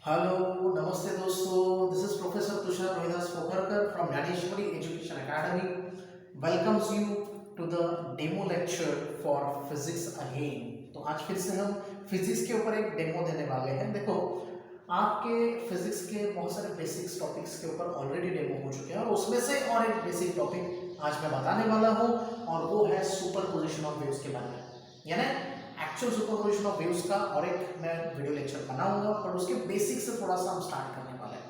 Hello नमस्ते दोस्तों, this is professor Tushar Rohidas Pokharkar from Dnyaneshwari education academy welcomes you to the demo lecture for physics again. तो आज फिर से हम फिजिक्स के ऊपर एक डेमो देने वाले हैं। देखो, आपके फिजिक्स के बहुत सारे बेसिक्स टॉपिक्स के ऊपर ऑलरेडी डेमो हो चुके हैं और उसमें से और एक बेसिक टॉपिक आज मैं बताने वाला हूँ और वो है सुपरपोजिशन ऑफ वेव्स के बारे में, यानी एक्चुअल सुपरपोजिशन ऑफ वेव्स का और एक मैं वीडियो लेक्चर बनाऊंगा। पर उसके बेसिक से थोड़ा सा हम स्टार्ट करने वाले हैं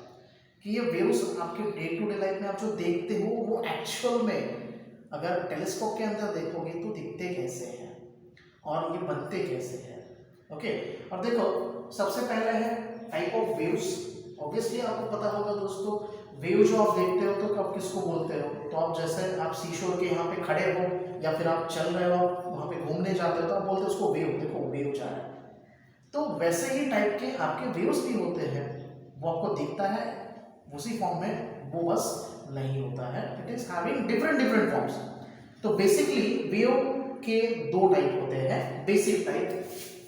कि ये वेव्स आपके डे टू डे लाइफ में आप जो देखते हो वो एक्चुअल में अगर टेलीस्कोप के अंदर देखोगे तो दिखते कैसे हैं और ये बनते कैसे हैं। ओके, और देखो सबसे पहले है टाइप ऑफ वेव्स। ऑब्वियसली आपको पता होगा दोस्तों, वेव जो आप देखते हो तो आप किसको बोलते हो? तो आप जैसे आप सीशोर के यहाँ पे खड़े हो या फिर आप चल रहे हो, वहाँ पे घूमने जाते हो तो आप बोलते हो उसको वेव, देखो वेव जा रहा है। तो वैसे ही टाइप के आपके वेव्स भी होते हैं, वो आपको दिखता है उसी फॉर्म में, वो बस नहीं होता है, it is having different different forms. तो बेसिकली वेव के दो टाइप होते हैं, बेसिक टाइप।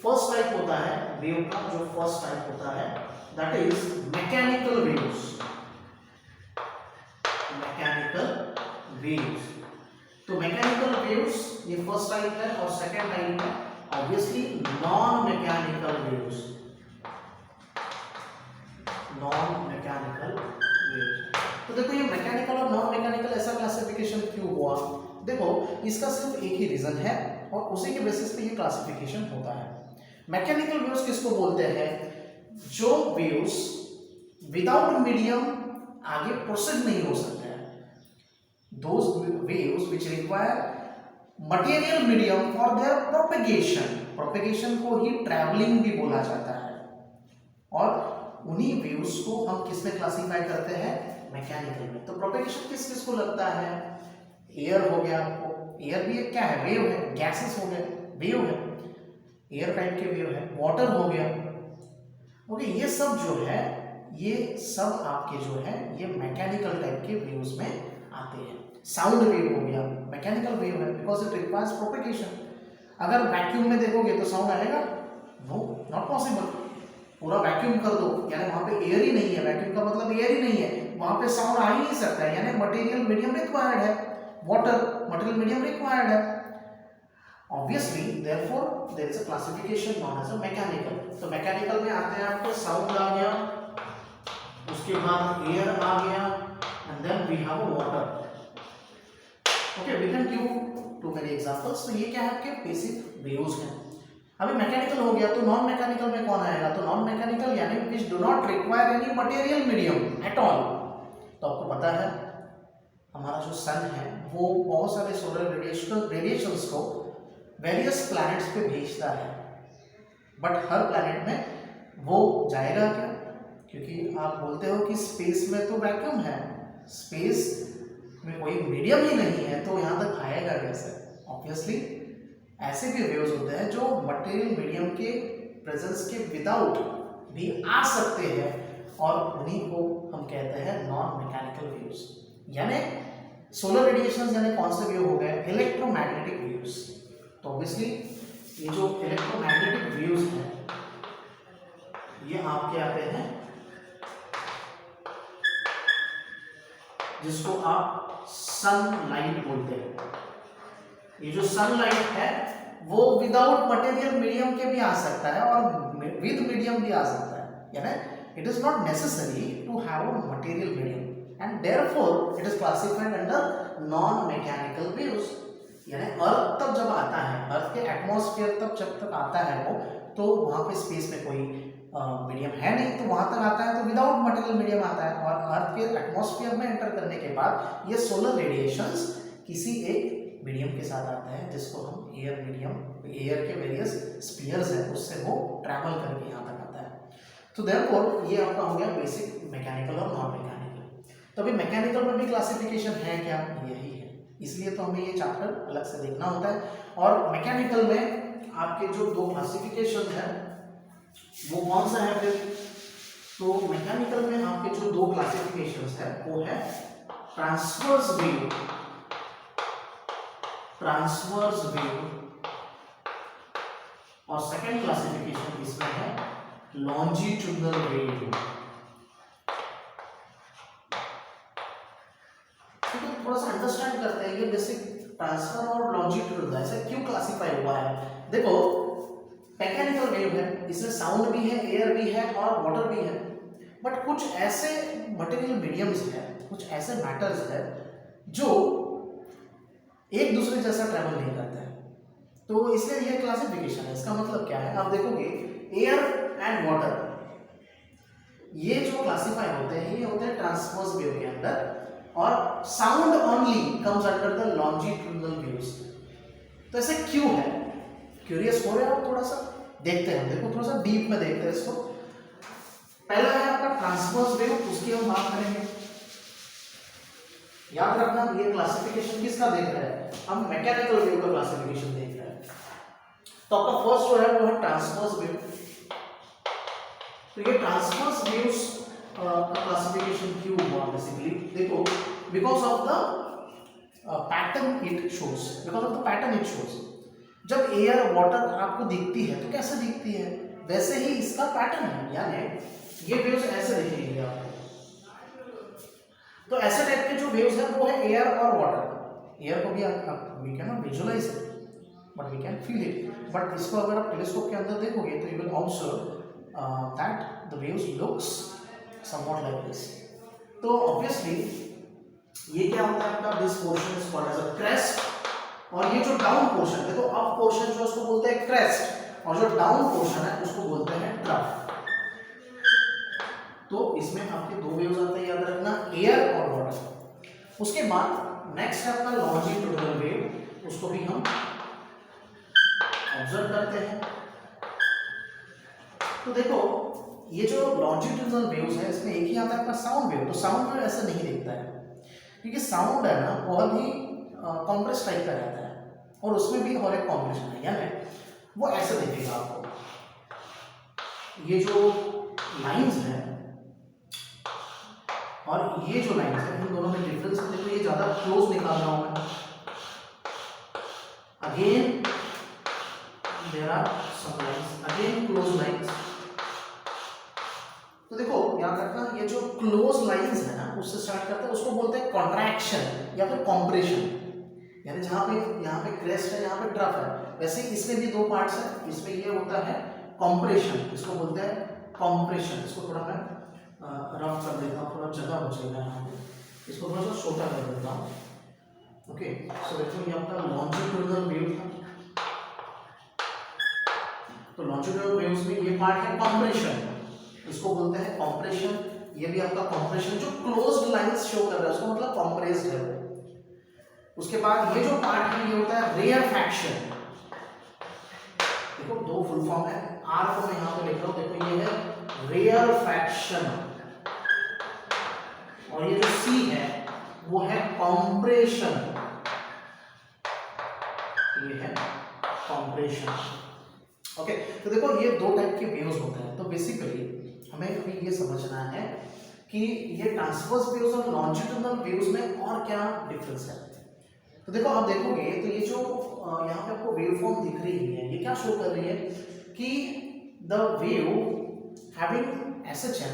फर्स्ट टाइप होता है वेव का, जो फर्स्ट टाइप होता है that is mechanical waves. Mechanical waves, तो मैकेनिकल वेव्स ये फर्स्ट टाइप है और सेकंड टाइप है obviously non mechanical waves. Non mechanical waves, तो देखो ये मैकेनिकल और नॉन मैकेनिकल ऐसा क्लासिफिकेशन क्यों हुआ? देखो इसका सिर्फ एक ही रीजन है और उसी के बेसिस पे ये क्लासिफिकेशन होता है। मैकेनिकल वेव्स किसको बोलते हैं? जो वेव्स विदाउट मीडियम आगे प्रोसीड नहीं हो सकते हैं, those waves which require material medium for their propagation। propagation को ही traveling भी बोला जाता है और उन्हीं waves को हम किस में क्लासिफाई करते हैं? मैकेनिकल में। तो propagation किस किस को लगता है? एयर हो गया, आपको एयर भी एक क्या है? वेव है। गैसेस हो गए, वेव है, एयर टाइप के वेव है। वाटर हो गया। ओके, ये सब जो है, ये सब आपके जो है ये मैकेनिकल टाइप के वेव्स में आते हैं। साउंड वेव हो गया, मैकेनिकल वेव है बिकॉज इट रिक्वायर्स प्रोपेगेशन। अगर वैक्यूम में देखोगे तो साउंड आएगा? No, not possible. पूरा वैक्यूम कर दो, यानी वहां पे एयर ही नहीं है, वैक्यूम का मतलब एयर ही नहीं है, वहां पे साउंड आ ही नहीं सकता है, यानी मटेरियल मीडियम रिक्वायर्ड है। वाटर मटेरियल मीडियम रिक्वायर्ड है। Obviously therefore there is a classification known as a mechanical. तो मैकेनिकल में आते हैं आपके साउंड आ गया, उसके बाद एयर आ गया and then we have water. Okay, we can give too many examples. तो ये क्या है? आपके बेसिक वेव्स हैं। अभी मैकेनिकल हो गया तो नॉन मैकेनिकल में कौन आएगा? तो नॉन मैकेनिकल यानी which do not require any material medium at all. तो आपको पता है हमारा जो सन है वो बहुत सारे सोलर रेडिएशंस को वेरियस प्लैनेट्स पे भेजता है, बट हर प्लैनेट में वो जाएगा क्या? क्योंकि आप बोलते हो कि स्पेस में तो वैक्यूम है, स्पेस में कोई मीडियम ही नहीं है, तो यहाँ तक आएगा कैसे? ऑब्वियसली ऐसे भी वेव्स होते हैं जो मटेरियल मीडियम के प्रेजेंस के विदाउट भी आ सकते हैं और उन्हीं को हम कहते हैं नॉन मैकेनिकल वेव्स। यानी सोलर रेडिएशंस यानी कौन से वेव हो गए? Electromagnetic waves. तो ऑब्वियसली ये जो इलेक्ट्रोमैग्नेटिक वेव्स हैं ये आपके आते हैं, जिसको आप सनलाइट बोलते हैं। ये जो सनलाइट है वो विदाउट मटेरियल मीडियम के भी आ सकता है और विद मीडियम भी आ सकता है, यानी it is not necessary to have a material medium and therefore it is classified under non mechanical waves. यानी अर्थ तक जब आता है, अर्थ के एटमॉस्फेयर तक जब तक आता है वो, तो वहां पे स्पेस में कोई मीडियम है नहीं, तो वहां तक आता है तो विदाउट मटेरियल मीडियम आता है और अर्थ के एटमॉस्फेयर में एंटर करने के बाद ये सोलर रेडिएशंस किसी एक मीडियम के साथ आता है जिसको हम एयर मीडियम, एयर के वेरियस स्फीयर्स हैं उससे वो ट्रैवल करके यहाँ तक आता है। तो देयरफॉर ये आपका हो गया बेसिक मैकेनिकल और नॉन मैकेनिकल। तो अभी मैकेनिकल में भी क्लासिफिकेशन है क्या? यही है, इसलिए तो हमें ये चैप्टर अलग से देखना होता है। और मैकेनिकल में आपके जो दो क्लासिफिकेशन है वो कौन सा है फिर? तो मैकेनिकल में आपके जो दो क्लासिफिकेशंस है वो है ट्रांसवर्स वेव, ट्रांसवर्स वेव, और सेकंड क्लासिफिकेशन इसमें है लॉन्जिट्यूडनल वेव। तो थोड़ा सा अंडरस्टैंड करते हैं ये बेसिक ट्रांसफर और लॉन्जिट्यूडनल ऐसे क्यों क्लासिफाई हुआ है। देखो मैकेनिकल वेव है, इसमें साउंड भी है, एयर भी है और वाटर भी है, बट कुछ ऐसे मटेरियल मीडियम्स है, कुछ ऐसे मैटर्स है जो एक दूसरे जैसा ट्रैवल नहीं करते हैं, तो इसलिए ये क्लासिफिकेशन है। इसका मतलब क्या है, आप देखोगे एयर एंड वाटर ये जो क्लासिफाई होते हैं ये होते हैं ट्रांसवर्स वेव के अंदर, और sound only comes under the longitudinal waves. तो ऐसे क्यों है, क्यूरियस हो रहे हो आप, थोड़ा सा देखते हैं, देखो थोड़ा सा डीप में देखते हैं इसको। पहला है आपका ट्रांसवर्स वेव, उसकी हम बात करेंगे। याद रखना ये क्लासिफिकेशन किसका देख रहे हैं, हम मैकेनिकल वेव का क्लासिफिकेशन देख रहे हैं। तो आपका फर्स्ट जो है वो है ट्रांसवर्स वेव। तो ये ट्रांसवर्स वेव्स का क्लासिफिकेशन क्यों हुआ, बेसिकली देखो because of the pattern it shows, because of the pattern it shows. जब एयर वाटर आपको दिखती है तो कैसे दिखती है, वैसे ही इसका पैटर्न है, यानी ये वेव्स ऐसे दिखेंगे आपको। तो ऐसे टाइप के जो वेव्स हैं वो है एयर और वाटर। एयर को भी आप we can not visualize it but we can feel it, but इसको अगर आप टेलीस्कोप के अंदर देखोगे तो you will observe that the waves looks somewhat like this. तो ऑब्वियसली ये क्या होता है आपका, this portion is called as a crest, और ये जो डाउन पोर्शन देखो, अप पोर्शन जो उसको बोलते हैं क्रेस्ट, और जो डाउन पोर्शन है उसको बोलते हैं ट्रफ। तो इसमें आपके दो वेव्स आते हैं, याद रखना, एयर और वाटर। उसके बाद नेक्स्ट है आपका लॉन्जिट्यूडनल वेव, उसको भी हम ऑब्जर्व करते हैं। तो देखो ये जो लॉन्जिट्यूडनल वेव्स है इसमें एक ही आता है आपका साउंड वेव। तो साउंड वेव ऐसा नहीं दिखता है, क्योंकि साउंड है ना बहुत ही कॉम्प्रेस टाइप का रहता है, और उसमें भी और एक कॉम्प्रेशन है, यानी वो ऐसे दिखेगा आपको। ये जो लाइंस हैं और ये जो लाइंस है इन दोनों में डिफरेंस है। देखो ये ज्यादा क्लोज निकाल रहा हूं मैं, again there are some lines, again close lines. तो देखो याद रखना ये जो क्लोज लाइंस है ना उससे स्टार्ट करते हैं, उसको बोलते हैं कॉन्ट्रैक्शन या फिर कॉम्प्रेशन, यानी जहां पे यहाँ पे क्रेस्ट है, यहाँ पे ट्रफ है, वैसे ही इसमें भी दो पार्ट्स है। इसमें ये होता है कॉम्प्रेशन, इसको बोलते हैं कॉम्प्रेशन। इसको थोड़ा मैं रफ कर देता हूँ, थोड़ा जगह बचेगा यहाँ पे, इसको थोड़ा सा छोटा कर देता हूँ। ओके, सो देखो ये आपका लॉन्जिट्यूडनल वेव था। तो लॉन्जिट्यूडनल वेव्स में ये पार्ट है कॉम्प्रेशन, इसको बोलते हैं कॉम्प्रेशन। ये भी आपका कॉम्प्रेशन, जो क्लोज्ड लाइंस शो कर रहा है उसको मतलब कॉम्प्रेस्ड है वो। उसके बाद ये जो पार्ट है ये होता है रेयरफैक्शन। देखो दो फुल फॉर्म है, आर को मैं यहाँ पे लिख रहा हूँ, देखो ये है रेयरफैक्शन, और ये जो सी है वो है कॉम्प्रेशन, ये है कॉम्प्रेशन। ओके, तो देखो ये दो टाइप के वेव्स होते हैं। तो बेसिकली हमें अभी ये समझना है कि ये ट्रांसवर्स वेव्स और लॉन्जिट्यूडनल वेव्स में और क्या डिफरेंस है। तो देखो आप देखोगे तो ये जो यहाँ पे आपको वेव फॉर्म दिख रही है, ये क्या शो कर रही है कि द वेव हैविंग एसएचएम,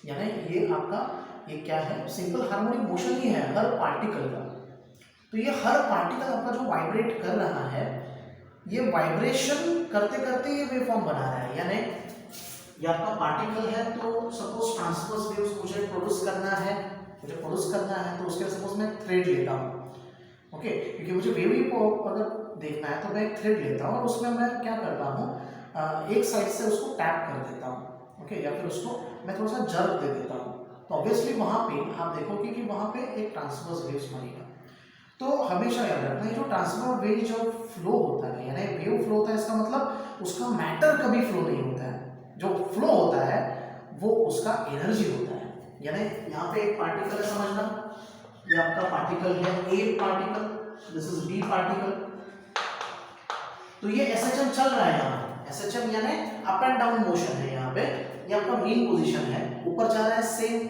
यानी ये आपका ये क्या है, सिंपल हार्मोनिक मोशन ही है हर पार्टिकल का। तो ये हर पार्टिकल आपका जो वाइब्रेट कर रहा है, ये वाइब्रेशन करते करते ये वेव फॉर्म बना रहा है। यानी ये आपका पार्टिकल है, तो सपोज ट्रांसवर्स वेव्स मुझे प्रोड्यूस करना है, तो उसके सपोज मैं थ्रेड लेता हूँ। ओके, क्योंकि मुझे वेव ही को अगर देखना है तो मैं एक थ्रेड लेता हूँ और उसमें मैं क्या करता हूँ, एक साइड से उसको टैप कर देता हूँ। ओके, या फिर उसको मैं थोड़ा सा जर्क दे देता हूँ। तो ऑब्वियसली वहाँ पे आप देखोगे कि वहाँ पे एक ट्रांसवर्स वेव्स बनेगा। तो हमेशा याद रखना ये जो ट्रांसवर्स वेव जब फ्लो होता है, यानी वेव फ्लो होता है, इसका मतलब उसका मैटर कभी फ्लो नहीं होता है। जो फ्लो होता है वो उसका एनर्जी होता है। यानी यहाँ पे एक पार्टिकल है, समझना, ये आपका पार्टिकल है A particle, this is B particle. तो ये एसएचएम चल रहा है यहाँ, एसएचएम यानी अप एंड डाउन मोशन है यहाँ पे। ये आपका मीन पोजीशन है, ऊपर जा रहा है सेम,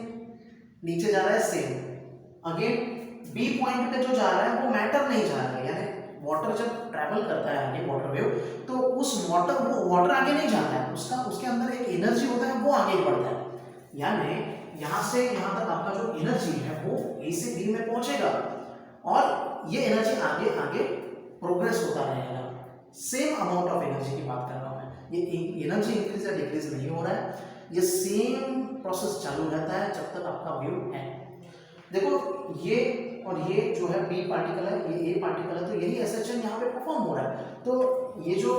नीचे जा रहा है सेम। अगेन बी पॉइंट पे जो जा रहा है वो मैटर नहीं जा रहा है, यानी वाटर जब ट्रैवल करता है आगे वाटर वेव, तो उस वाटर आगे नहीं जाता है, उसके अंदर एक एनर्जी होता है, वो आगे बढ़ता है। यानी यहाँ से यहाँ तक आपका जो एनर्जी है वो ए से बी में पहुंचेगा और ये एनर्जी आगे आगे प्रोग्रेस होता रहेगा। सेम अमाउंट ऑफ एनर्जी की बात कर रहा हूँ मैं, ये एनर्जी इंक्रीज या डिक्रीज नहीं हो रहा है, ये सेम प्रोसेस चालू रहता है जब तक आपका वेव है। देखो ये और ये जो है बी पार्टिकल है, ये ए पार्टिकल है, तो यही एसएचएन यहाँ पे परफॉर्म हो रहा है। तो ये जो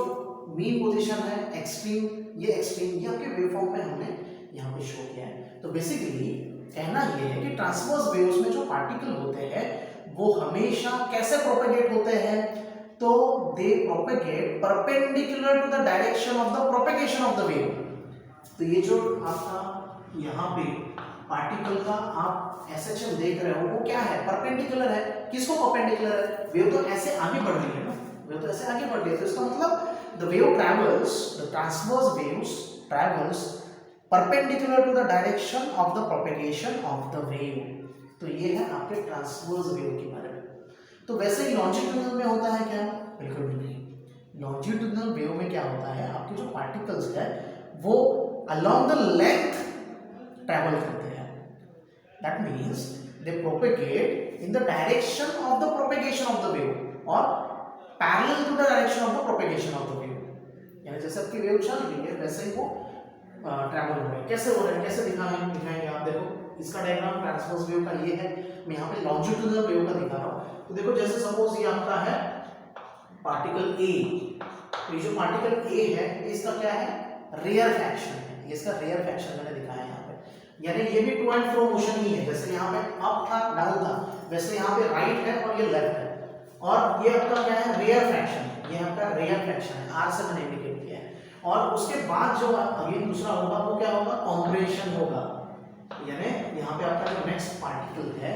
मीन पोजीशन है एक्सट्रीम, ये आपके वेवफॉर्म में हमने यहाँ पे शो किया है। तो बेसिकली कहना ये है कि ट्रांसवर्स वेव्स में जो पार्टिकल होते हैं वो हमेशा कैसे प्रोपेगेट होते हैं, तो they propagate perpendicular to the direction of the propagation of the wave. तो ये जो आपका यहाँ पे पार्टिकल का आप एसएचएम देख रहे हो वो क्या है, परपेंडिकुलर है। किसको परपेंडिकुलर है? वेव तो ऐसे आगे बढ़ रही है ना, वेव तो ऐसे आगे बढ़ रही है, तो इसका मतलब the wave travels, the transverse waves travels perpendicular to the direction of the propagation of the wave. तो ये है आपके ट्रांसवर्स वेव के बारे में। तो वैसे ही लॉन्जिट्यूडनल में होता है क्या? बिल्कुल भी नहीं। लॉन्जिट्यूडनल वेव में क्या होता है, आपके जो पार्टिकल्स है वो अलोंग द लेंथ ट्रैवल करते हैं। That means they propagate in the direction of the propagation of the wave और parallel to the direction of the propagation of the wave. यानी जैसे आपकी वेव चल रही है वैसे ही वो ट्रैवल हो रहा है। कैसे हो रहा है, कैसे दिखाएंगे आप? देखो इसका डायग्राम ट्रांसवर्स वेव का ये है, मैं यहाँ पे लॉन्जिट्यूडनल वेव का दिखा रहा हूँ। तो देखो जैसे सपोज ये आपका है पार्टिकल ए, तो ये जो पार्टिकल ए है इसका क्या है, रेयर फ्रैक्शन है, इसका रेयर फ्रैक्शन मैंने दिखाया है यहाँ पे। यानी ये भी टू एंड फ्रो मोशन ही है, जैसे यहाँ पे अप था डाउन था, वैसे यहाँ पे राइट है और ये लेफ्ट है। और ये आपका क्या है, रेयर फ्रैक्शन, ये आपका रेयर फ्रैक्शन है, आर से मैंने इंडिकेट किया है। और उसके बाद जो अगेन दूसरा होगा वो क्या होगा, कॉम्प्रेशन होगा। यानी यहाँ पे आपका जो नेक्स्ट पार्टिकल है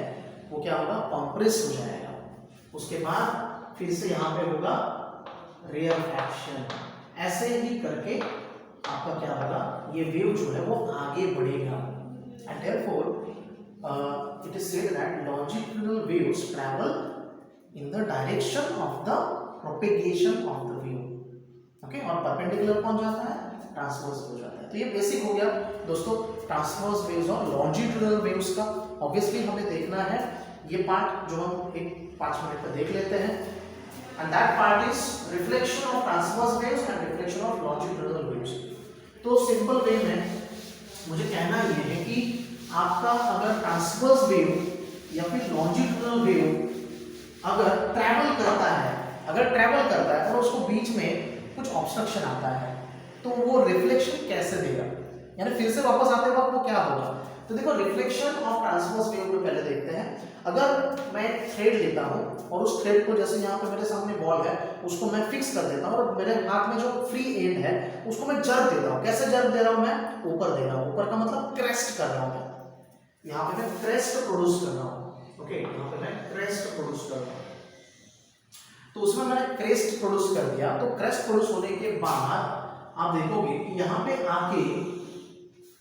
वो क्या होगा, कॉम्प्रेस हो जाएगा। उसके बाद फिर से यहाँ पे होगा रेयर फ्रैक्शन। ऐसे ही करके आपका क्या होगा, ये वेव जो है वो आगे बढ़ेगा। And therefore it is said that longitudinal waves travel in the direction of the propagation of the wave. Okay, और परपेंडिकुलर कौन जाता है, ट्रांसवर्स हो जाता है। तो ये बेसिक हो गया दोस्तों ट्रांसवर्स वेव्स और लॉन्जिट्यूडनल वेव्स का। ऑब्वियसली हमें देखना है ये पार्ट जो हम एक 5 मिनट में देख लेते हैं, and that part is reflection of transverse waves and reflection of longitudinal waves. तो सिंपल वे में मुझे कहना ये है कि आपका अगर ट्रांसवर्स वेव या फिर लॉन्जिट्यूडनल वेव अगर ट्रैवल करता है और उसको बीच में कुछ ऑब्स्ट्रक्शन आता है तो वो रिफ्लेक्शन कैसे देगा, यानी फिर से वापस आते वक्त वो क्या होगा। तो देखो रिफ्लेक्शन ऑफ ट्रांसवर्स वेव में पहले देखते हैं। अगर मैं थ्रेड लेता हूं और उस थ्रेड को जैसे यहाँ पे मेरे सामने बॉल है उसको मैं फिक्स कर देता हूँ और मेरे हाथ में जो फ्री एंड है उसको मैं जर्क देता हूँ। कैसे जर्क दे रहा हूँ, मैं ऊपर दे रहा हूँ, ऊपर का मतलब क्रेस्ट कर रहा हूँ। यहाँ पे मैं क्रेस्ट प्रोड्यूस कर रहा हूँ। ओके, यहाँ पे मैं क्रेस्ट प्रोड्यूस कर रहा हूँ। तो उसमें मैंने क्रेस्ट प्रोड्यूस कर दिया। तो क्रेस्ट प्रोड्यूस होने के बाद आप देखोगे कि यहाँ पे आके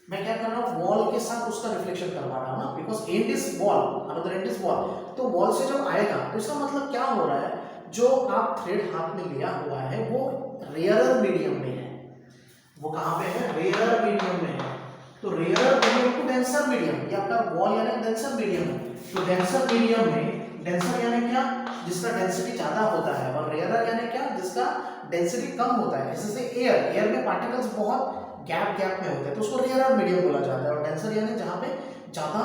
मैं क्या कर रहा हूँ, वॉल के साथ उसका रिफ्लेक्शन करवा रहा हूँ ना, because and is wall, another and is wall. तो वॉल से जब आएगा तो इसका मतलब क्या हो रहा है, जो आप थ्रेड हाथ में लिया हुआ है वो रेयरर मीडियम में है। वो कहाँ पे है, रेयरर मीडियम में है। तो rarer medium to denser medium, ये आपका वॉल यानी डेंसर मीडियम है। तो डेंसर मीडियम में, डेंसर यानी क्या, जिसका डेंसिटी ज्यादा होता है, और रेयरर यानी क्या, जिसका डेंसिटी कम होता है। जैसे एयर में पार्टिकल्स बहुत गैप में होते हैं तो उसको रेयरर मीडियम बोला जाता है। और डेंसर यानी जहाँ पे ज्यादा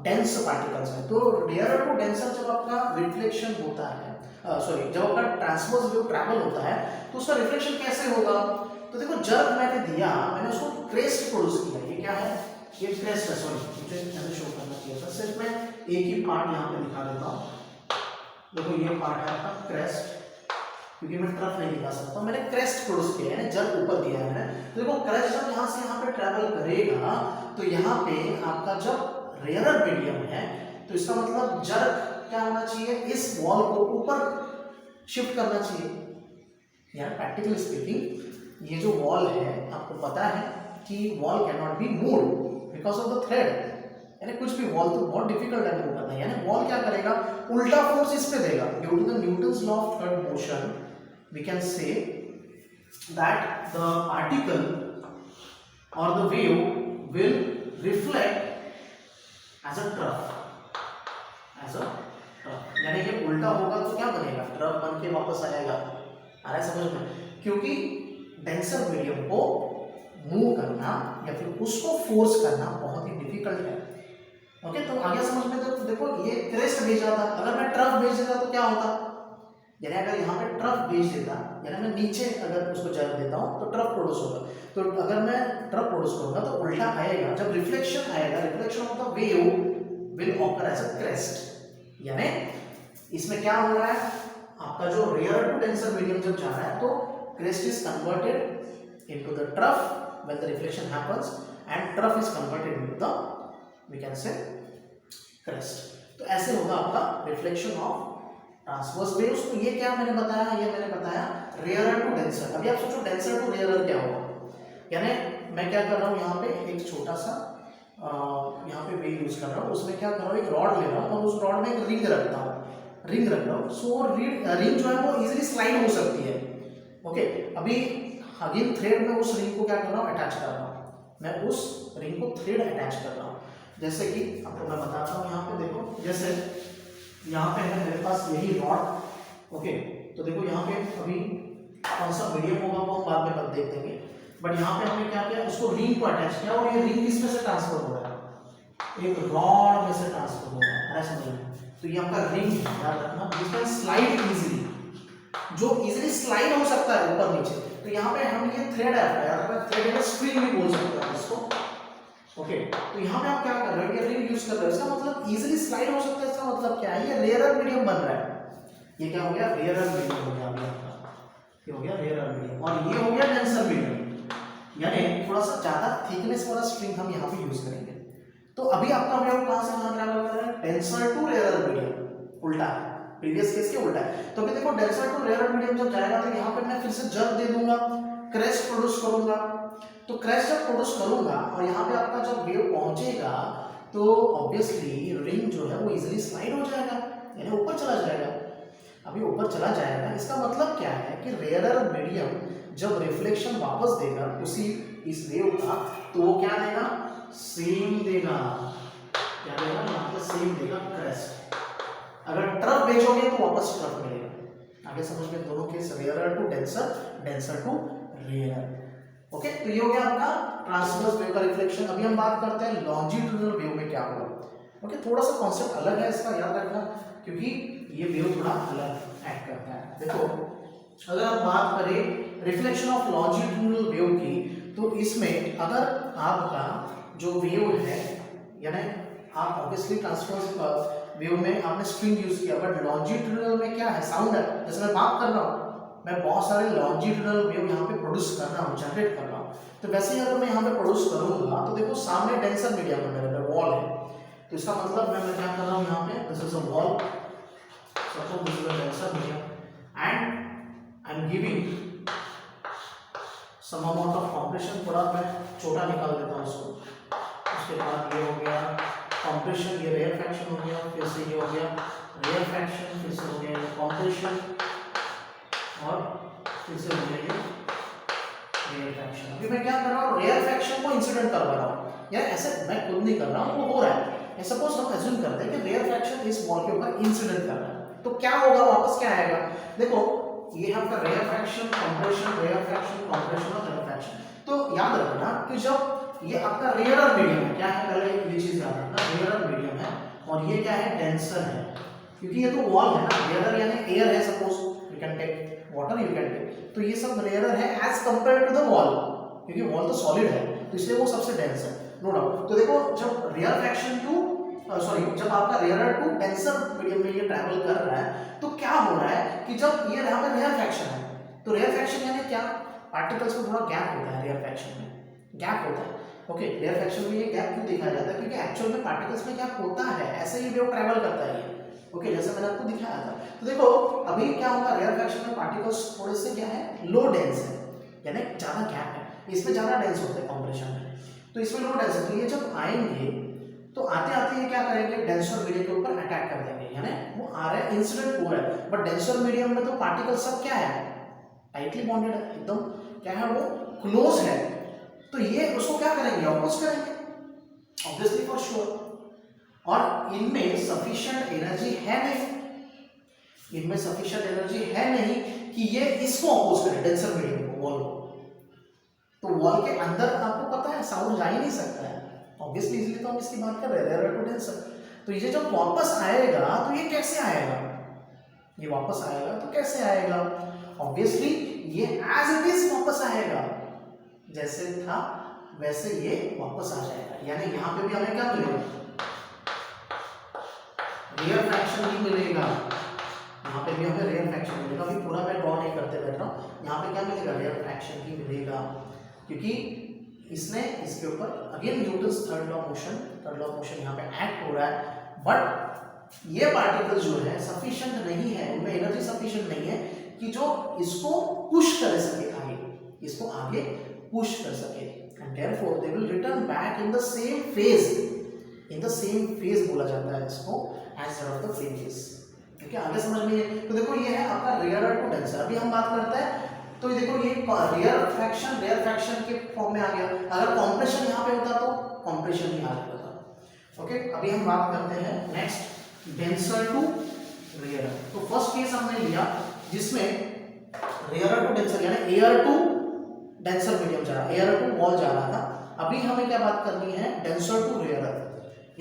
डेंस पार्टिकल्स हैं। तो रेयरर टू डेंसर जब आपका रिफ्लेक्शन होता है, जब आपका ट्रांसवर्स वेव ट्रैवल होता है तो उसका रिफ्लेक्शन कैसे होगा। तो देखो जब मैंने दिया, मैंने उसको क्रेस्ट प्रोड्यूस किया। ये क्या है, ये क्रेस्ट है, सॉरी मुझे ऐसे शो करना चाहिए था। सिर्फ मैं एक ही पार्ट यहाँ पे दिखा देता हूँ। देखो ये पार्ट है आपका क्रेस्ट, क्योंकि मैं ट्रफ नहीं दिखा सकता, मैंने क्रेस्ट प्रोड्यूस किया है, जब ऊपर दिया है मैंने। तो देखो क्रेस्ट जब यहाँ से यहाँ पे ट्रैवल करेगा तो यहाँ पे आपका जब रेयरर मीडियम है तो इसका मतलब जर्क क्या होना चाहिए, इस वॉल को ऊपर शिफ्ट करना चाहिए। यार प्रैक्टिकली स्पीकिंग ये जो वॉल है आपको पता है कि wall can not be moved because of the thread. यानी कुछ भी वॉल तो बहुत डिफिकल्ट है मूव करना, यानी वॉल क्या करेगा, उल्टा फोर्स इस पे देगा। Due to the Newton's law of third motion we can say that the particle और the wave will reflect as a trough, यानी ये उल्टा होगा तो क्या बनेगा, ट्रफ बन के वापस आएगा। आ रहा है समझ में? क्योंकि डेंसर मीडियम को मूव करना या फिर उसको फोर्स करना बहुत ही डिफिकल्ट है। ओके, तो आगे समझ में? तो देखो ये क्रेस्ट भेज रहा था, अगर मैं ट्रफ भेज देता तो क्या होता, यानी अगर यहाँ पे ट्रफ भेज देता, यानी मैं नीचे अगर उसको जल देता हूँ तो ट्रफ प्रोड्यूस होगा। तो अगर मैं ट्रफ प्रोड्यूस करूंगा तो उल्टा आएगा, जब रिफ्लेक्शन आएगा, reflection of the wave will occur as a crest. यानी इसमें क्या हो रहा है, आपका जो रेयर टू डेंसर मीडियम जब जा रहा है तो crest is converted into the trough when the reflection happens and trough is converted into the we can say crest। तो ऐसे होगा आपका रिफ्लेक्शन ऑफ ट्रांसवर्स वेव्स। तो ये क्या मैंने बताया, ये मैंने बताया रेयरर टू डेंसर। अभी आप सोचो डेंसर टू रेयरर क्या होगा, यानी मैं क्या कर रहा हूँ, यहाँ पे एक छोटा सा यहाँ पे वेव यूज कर रहा हूँ, उसमें क्या कर रहा हूँ, एक रॉड ले रहा हूँ और उस रॉड में एक रिंग रखता हूँ, रिंग रख रहा हूँ। सो रिंग जो है वो इजीली स्लाइड हो सकती है। ओके, अभी अगेन थ्रेड में उस रिंग को क्या कर रहा हूँ, अटैच कर रहा हूँ, मैं उस रिंग को थ्रेड अटैच कर रहा हूँ। जैसे कि आपको मैं बताता हूँ, यहाँ पे देखो, जैसे यहाँ पे है मेरे पास यही रॉड। ओके, तो देखो यहाँ पे अभी कौन सा मीडियम होगा वो हम बाद में देख देंगे, बट यहाँ पे हमने क्या किया, उसको रिंग को अटैच किया और ये रिंग किसमें से ट्रांसफर हो रहा है, एक रॉड में से ट्रांसफर हो रहा है, समझ में? तो ये आपका रिंग याद रखना, जिसमें स्लाइड इजीली, जो इजीली स्लाइड हो सकता है ऊपर नीचे। तो यहाँ पे हम ये थ्रेड है, थ्रेड है, स्प्रिंग भी बोल सकते हैं इसको। ओके, तो यहाँ पे आप क्या कर रहे हो, ये रिंग यूज कर रहे हो, इसका मतलब इजीली स्लाइड हो सकता है। इसका मतलब क्या है, ये रेयरर मीडियम बन रहा है। ये क्या हो गया, रेयरर मीडियम हो गया अभी आपका, ये हो गया रेयरर मीडियम, और ये हो गया डेंसर मीडियम, यानी थोड़ा सा ज्यादा थिकनेस वाला स्ट्रिंग हम यहाँ पे यूज करेंगे। तो अभी आपका वेव कहाँ से कहाँ ट्रैवल कर रहा है, डेंसर टू रेयरर मीडियम, उल्टा है, प्रीवियस केस के उल्टा है। तो अभी देखो डेंसर टू रेयरर मीडियम जब जाएगा तो यहाँ पे मैं फिर से जब दे दूंगा, क्रेस्ट प्रोड्यूस करूंगा। तो क्रेस्ट जब प्रोड्यूस करूंगा और यहाँ पे आपका जब वेव पहुंचेगा तो ऑब्वियसली रिंग जो है वो इजीली स्लाइड हो जाएगा, यानी ऊपर चला जाएगा। अभी ऊपर चला जाएगा, इसका मतलब क्या है कि रेयरर मीडियम जब रिफ्लेक्शन वापस देगा उसी इस वेव का, तो वो क्या देगा, सेम देगा, क्या देगा, यहाँ पे सेम देगा क्रेस्ट। अगर ट्रफ भेजोगे तो वापस ट्रफ मिलेगा। आगे समझ में, दोनों case rarer to denser, denser to rarer. Okay, तो ये हो गया आपका ट्रांसवर्स वेव का रिफ्लेक्शन। अभी हम बात करते हैं लॉन्जिट्यूडिनल वेव में क्या होगा। ओके, थोड़ा सा कॉन्सेप्ट अलग है इसका, याद रखना, क्योंकि ये वेव थोड़ा अलग एक्ट करता है। देखो, अगर हम बात करें रिफ्लेक्शन ऑफ लॉन्जिट्यूडिनल वेव की, तो इसमें अगर आपका जो वेव है, यानी आप ऑब्वियसली ट्रांसवर्स वेव में आपने स्ट्रिंग यूज किया, बट लॉन्जिट्यूडिनल में क्या है, साउंड है। जैसे मैं बात कर रहा हूँ, मैं बहुत सारे लॉन्जिट्यूडिनल वेव यहाँ पे प्रोड्यूस कर रहा हूँ, जनरेट कर रहा हूँ। तो वैसे ही अगर मैं यहाँ पे प्रोड्यूस करूँगा तो देखो सामने डेंसर मीडियम है, मेरे पे वॉल है, तो इसका मतलब मैं क्या कर रहा हूँ, यहाँ पे this is a wall, suppose this is a denser medium and I am giving some amount of compression. थोड़ा मैं छोटा निकाल देता हूँ इसको। उसके बाद ये हो गया कंप्रेशन, ये रेयर फ्रैक्शन हो गया, फिर से ये हो गया रेयर फ्रैक्शन, फिर से हो गया कंप्रेशन, और फिर से हो गया ये रेयर फ्रैक्शन। अभी मैं क्या कर रहा हूँ, रेयर फ्रैक्शन को इंसिडेंट करवा रहा हूँ, यार ऐसे मैं खुद नहीं कर रहा हूँ, वो हो रहा है। सपोज हम अज्यूम करते हैं कि रेयर फ्रैक्शन इस वॉल के ऊपर इंसिडेंट कर रहा है, तो क्या होगा, वापस क्या आएगा। देखो ये आपका rarefaction, compression, rarefaction, compression और रेयर फ्रैक्शन। तो याद रखना कि जब ये आपका रेयरर मीडियम है, क्या है, पहले ये चीज याद रखना, रेयरर मीडियम है और ये क्या है, डेंसर है, क्योंकि ये तो वॉल है ना, रेयरर यानी एयर है, suppose you can take water, you can take, तो ये सब रेयरर है as compare to the wall, क्योंकि वॉल तो सॉलिड है, तो इसलिए वो सबसे डेंस है, नो डाउट। तो देखो जब रेयर फ्रैक्शन टू जब आपका रेयरर टू डेंसर मीडियम में ये ट्रैवल कर रहा है, तो क्या हो रहा है कि जब ये यहाँ पे रेयर फ्रैक्शन है, तो रेयर फ्रैक्शन यानी क्या, पार्टिकल्स में थोड़ा गैप होता है, रेयर फ्रैक्शन में गैप होता है। ओके, रेयर फ्रैक्शन में ये गैप क्यों दिखाया जाता है, क्योंकि एक्चुअल में पार्टिकल्स में गैप होता है, ऐसे ही वेव ट्रैवल करता है ये। ओके, जैसे मैंने आपको दिखाया था। तो देखो अभी क्या होगा, रेयर फ्रैक्शन में पार्टिकल्स थोड़े से क्या है, लो डेंस है, यानी ज्यादा गैप है, इसमें ज्यादा डेंस होता है कंप्रेशन में, तो इसमें लो डेंस है। तो ये जब आएंगे तो आते आते ये क्या करेंगे, डेंसर मीडियम के ऊपर अटैक कर देंगे, यानी वो आ रहा है, इंसिडेंट हो रहा है, बट डेंसर मीडियम में तो पार्टिकल सब क्या है, टाइटली बॉन्डेड है, एकदम क्या है, वो क्लोज है, तो ये उसको क्या करेंगे, ऑपोज करेंगे, ऑब्वियसली फॉर श्योर। और इनमें सफिशिएंट एनर्जी है नहीं, इनमें सफिशिएंट एनर्जी है नहीं कि ये इसको अपोज करे, डेंसर मीडियम को, वॉल को। तो वॉल के अंदर आपको पता है साउंड जा ही नहीं सकता है, ऑब्वियसली, इसलिए तो हम इसकी बात कर रहे हैं, रेयर टू डेंसर। तो ये जब वापस आएगा तो ये कैसे आएगा, ये वापस आएगा तो कैसे आएगा, ऑब्वियसली ये एज इट इज वापस आएगा, जैसे था वैसे ये वापस आ जाएगा, यानी यहाँ पे भी हमें क्या मिलेगा, रेयर फ्रैक्शन ही मिलेगा, यहाँ पे भी हमें रेयर फ्रैक्शन मिलेगा। अभी पूरा मैं ड्रॉ नहीं करते बैठ रहा हूँ, यहाँ पे क्या मिलेगा, रेयर फ्रैक्शन ही मिलेगा, क्योंकि इसने इसके ऊपर again Newton's third law of motion यहाँ पे एक्ट हो रहा है, बट ये पार्टिकल जो है सफिशिएंट नहीं है, उनमें एनर्जी सफिशिएंट नहीं है कि जो इसको पुश कर सके आगे, इसको आगे पुश कर सके, and therefore they will return back in the same phase बोला जाता है इसको, एज ऑफ द प्रीवियस। ठीक है, आगे समझ में। तो देखो ये है आपका रेयर टू डेंसर। अभी हम बात करते हैं, तो देखो ये रेयर फ्रैक्शन के फॉर्म में आ गया, अगर कॉम्प्रेशन यहाँ पे होता तो कॉम्प्रेशन ही आ जाता था। ओके, अभी हम बात करते हैं नेक्स्ट, डेंसर टू रेयर। तो फर्स्ट केस हमने लिया जिसमें रेयर टू डेंसर यानी एयर टू डेंसर मीडियम जा रहा, एयर टू वॉल जा रहा था। अभी हमें क्या बात करनी है, डेंसर टू रेयर,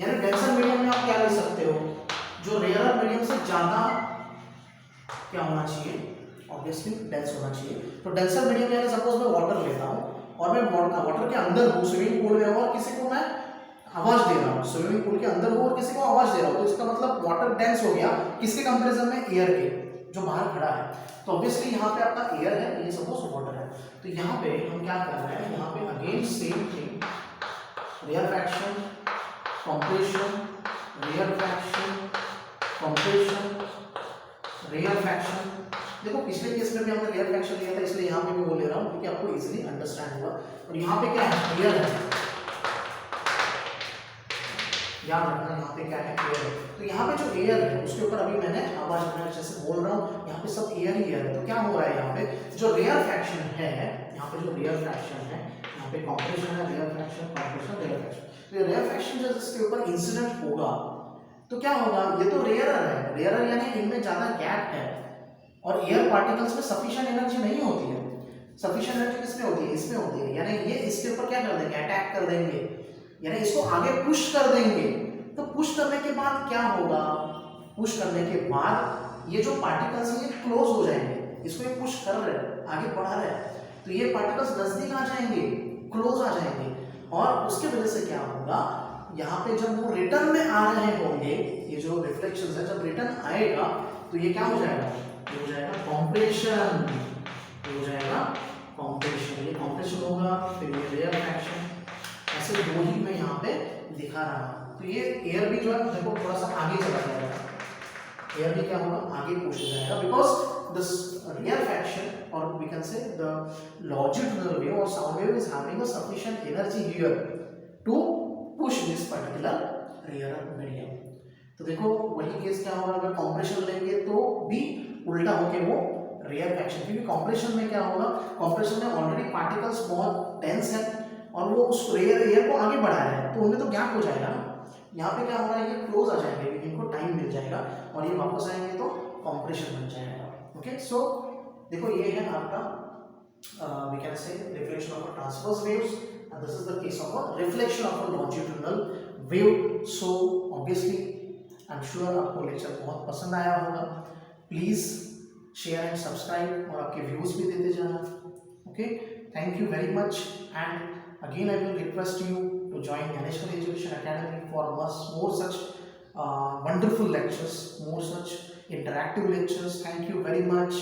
यानी डेंसर मीडियम में आप क्या ले सकते हो, जो रेयर मीडियम से ज्यादा क्या होना चाहिए, ऑब्वियसली डेंस होना चाहिए। तो डेंसर मीडियम में सपोज मैं वाटर लेता हूँ और मैं वाटर के अंदर हूँ, स्विमिंग पूल में हूँ और किसी को मैं आवाज दे रहा हूँ, स्विमिंग पूल के अंदर हूँ और किसी को आवाज दे रहा हूँ, तो इसका मतलब वाटर डेंस हो गया, किसके कंपैरिजन में, एयर के, जो बाहर खड़ा है। तो ऑब्वियसली यहाँ पे आपका एयर है, ये सपोज वाटर है, तो यहाँ पे हम क्या कर रहे हैं, यहाँ पे again same thing, rarefaction, compression, rarefaction, compression, rarefaction. देखो पिछले केस में भी हमने रेयर फ्रैक्शन लिया था, इसलिए यहाँ पे भी वो ले रहा हूँ क्योंकि आपको इजीली अंडरस्टैंड होगा। और यहाँ पे क्या है, एयर है, याद रखना यहाँ पे क्या है, एयर है। तो यहाँ पे जो एयर है उसके ऊपर अभी मैंने आवाज में जैसे बोल रहा हूँ, यहाँ पे सब एयर ही एयर है। तो क्या हो रहा है, यहाँ पे जो रेयर फ्रैक्शन है, यहाँ पे जो रेयर फ्रैक्शन है, यहाँ पे कॉम्प्रेशन है, rarefaction, compression, rarefaction. तो ये रेयर फ्रैक्शन जब इसके ऊपर इंसिडेंट होगा तो क्या होगा, ये तो रेयर है, रेयर यानी इनमें ज्यादा गैप है और एयर पार्टिकल्स में सफिशिएंट एनर्जी नहीं होती है। सफिशिएंट एनर्जी किसमें होती है, इसमें होती है, यानी ये इसके ऊपर क्या कर देंगे, अटैक कर देंगे, यानी इसको आगे पुश कर देंगे। तो पुश करने के बाद क्या होगा, पुश करने के बाद ये जो पार्टिकल्स हैं ये क्लोज हो जाएंगे, इसको ये पुश कर रहे हैं, आगे बढ़ा रहे हैं, तो ये पार्टिकल्स नजदीक आ जाएंगे, क्लोज आ जाएंगे, और उसके वजह से क्या होगा, यहाँ पे जब वो रिटर्न में आ रहे होंगे, ये जो रिफ्लेक्शंस है जब रिटर्न आएगा तो ये क्या हो जाएगा, ये हो जाएगा कॉम्प्रेशन, ये हो जाएगा कॉम्प्रेशन, ये कॉम्प्रेशन होगा, फिर ये रेयर फ्रैक्शन, ऐसे दो ही मैं यहाँ पे दिखा रहा हूँ। तो ये एयर भी जो है देखो थोड़ा सा आगे चला जाएगा, एयर भी क्या होगा, आगे पुश हो जाएगा, बिकॉज दिस रेयर फ्रैक्शन और we can say the longitudinal wave or sound wave is having a sufficient energy here to push this particular rear medium। तो देखो वही केस क्या होगा, अगर कॉम्प्रेशन लेंगे तो भी उल्टा होके वो रेयर फ्रैक्शन, क्योंकि कॉम्प्रेशन में क्या होगा, कॉम्प्रेशन में ऑलरेडी पार्टिकल्स बहुत डेंस है और वो उस रेयर एयर को आगे बढ़ा रहे हैं, तो उनमें तो गैप हो जाएगा ना। यहाँ पे क्या हो रहा है, ये क्लोज आ जाएंगे, इनको टाइम मिल जाएगा और ये वापस आएंगे तो कॉम्प्रेशन बन जाएगा। ओके, सो देखो ये है आपका we can say reflection of a transverse waves, and this is the case of a reflection of a longitudinal wave। So obviously I'm sure आपको लेक्चर बहुत पसंद आया होगा, प्लीज शेयर एंड सब्सक्राइब और आपके व्यूज भी देते जाना। Okay, thank you very much, and again I will request you to join National Education Academy for more such wonderful lectures, more such interactive lectures. Thank you very much.